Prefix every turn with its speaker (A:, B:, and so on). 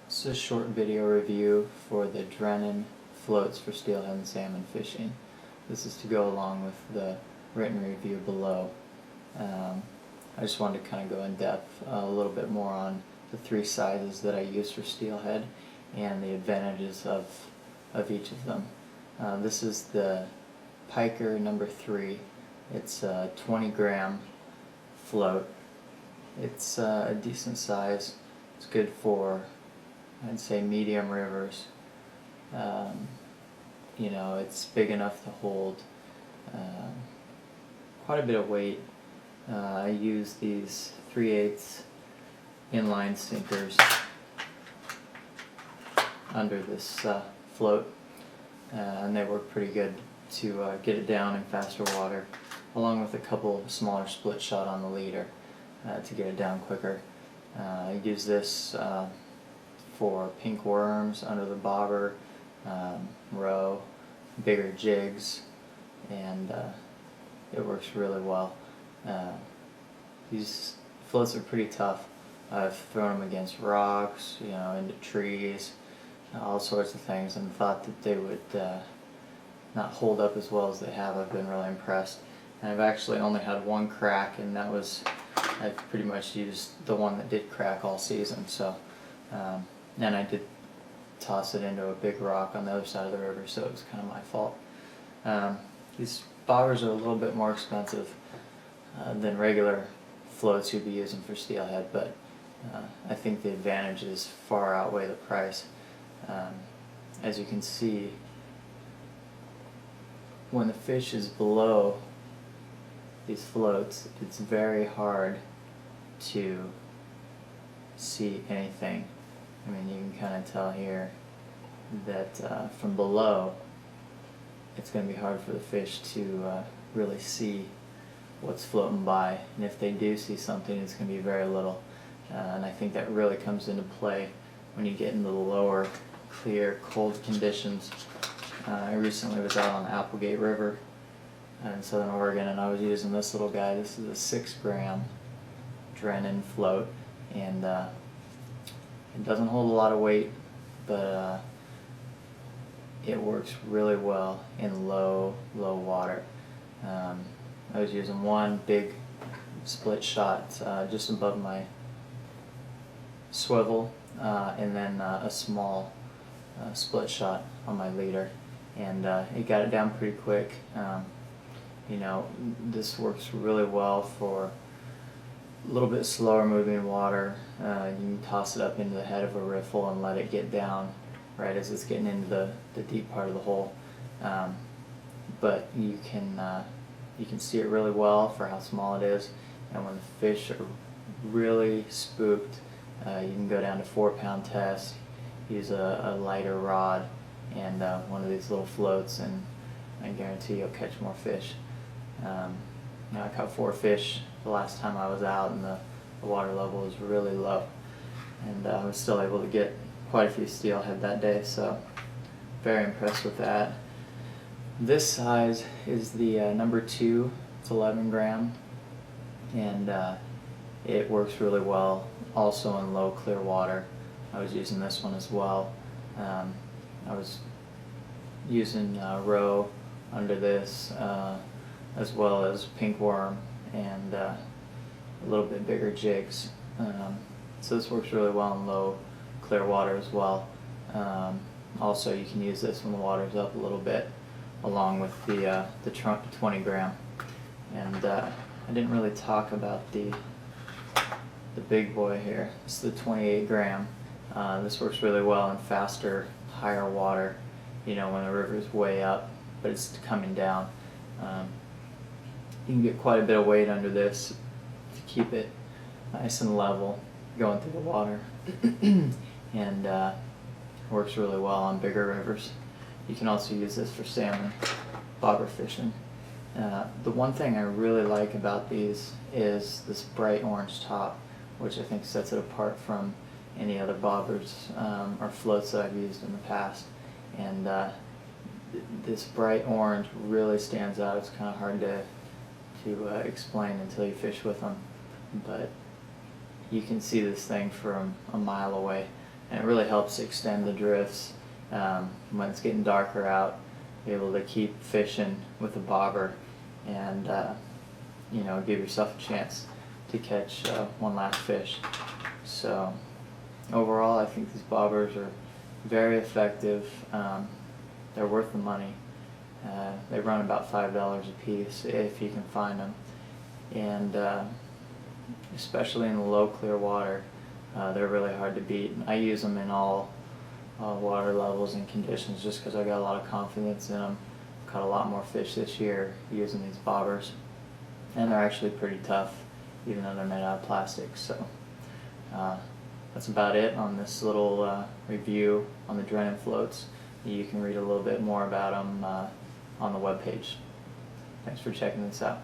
A: This is a short video review for the Drennan floats for steelhead and salmon fishing. This is to go along with the written review below. I just wanted to kind of go in depth a little bit more on the three sizes that I use for steelhead and the advantages of each of them. This is the Piker number 3. It's a 20-gram float. It's a decent size. It's good for, I'd say, medium rivers. You know, it's big enough to hold quite a bit of weight. I use these 3/8 inline sinkers under this float, and they work pretty good to get it down in faster water, along with a couple smaller split shot on the leader to get it down quicker. I use this for pink worms under the bobber, roe, bigger jigs, and it works really well. These floats are pretty tough. I've thrown them against rocks, you know, into trees, all sorts of things, and thought that they would not hold up as well as they have. I've been really impressed. And I've actually only had one crack, and that was, I've pretty much used the one that did crack all season. So, and I did toss it into a big rock on the other side of the river, so it was kind of my fault. These bobbers are a little bit more expensive than regular floats you'd be using for steelhead, but I think the advantages far outweigh the price. As you can see, when the fish is below these floats, it's very hard to see anything. I mean, you can kind of tell here that from below it's going to be hard for the fish to really see what's floating by, and if they do see something, it's going to be very little. And I think that really comes into play when you get into the lower, clear, cold conditions. I recently was out on the Applegate River in Southern Oregon, and I was using this little guy. This is a 6-gram Drennan float, and it doesn't hold a lot of weight, but it works really well in low water. I was using one big split shot just above my swivel, and then a small split shot on my leader, and it got it down pretty quick. You know, this works really well for a little bit slower moving water. You can toss it up into the head of a riffle and let it get down right as it's getting into the deep part of the hole. But you can see it really well for how small it is, and when the fish are really spooked, you can go down to 4-pound test, use a lighter rod and one of these little floats, and I guarantee you'll catch more fish. Now, I caught 4 fish the last time I was out, and the water level was really low, and I was still able to get quite a few steelhead that day, so very impressed with that. This size is the number 2. It's 11 gram, and it works really well also in low, clear water. I was using this one as well. I was using roe under this, as well as pink worm and a little bit bigger jigs. So this works really well in low, clear water as well. Also, you can use this when the water's up a little bit, along with the 20 gram. And I didn't really talk about the big boy here. This is the 28 gram. This works really well in faster, higher water, you know, when the river's way up, but it's coming down. You can get quite a bit of weight under this to keep it nice and level going through the water, and works really well on bigger rivers. You can also use this for salmon, bobber fishing. The one thing I really like about these is this bright orange top, which I think sets it apart from any other bobbers or floats that I've used in the past. And this bright orange really stands out. It's kind of hard to explain until you fish with them, but you can see this thing from a mile away. and it really helps extend the drifts. When it's getting darker out, be able to keep fishing with a bobber and give yourself a chance to catch one last fish. So overall, I think these bobbers are very effective. They're worth the money. They run about $5 a piece if you can find them, and especially in the low clear water, they're really hard to beat. I use them in all water levels and conditions just because I got a lot of confidence in them. Caught a lot more fish this year using these bobbers, and they're actually pretty tough even though they're made out of plastic. So that's about it on this little review on the Drennan floats. You can read a little bit more about them on the webpage. Thanks for checking this out.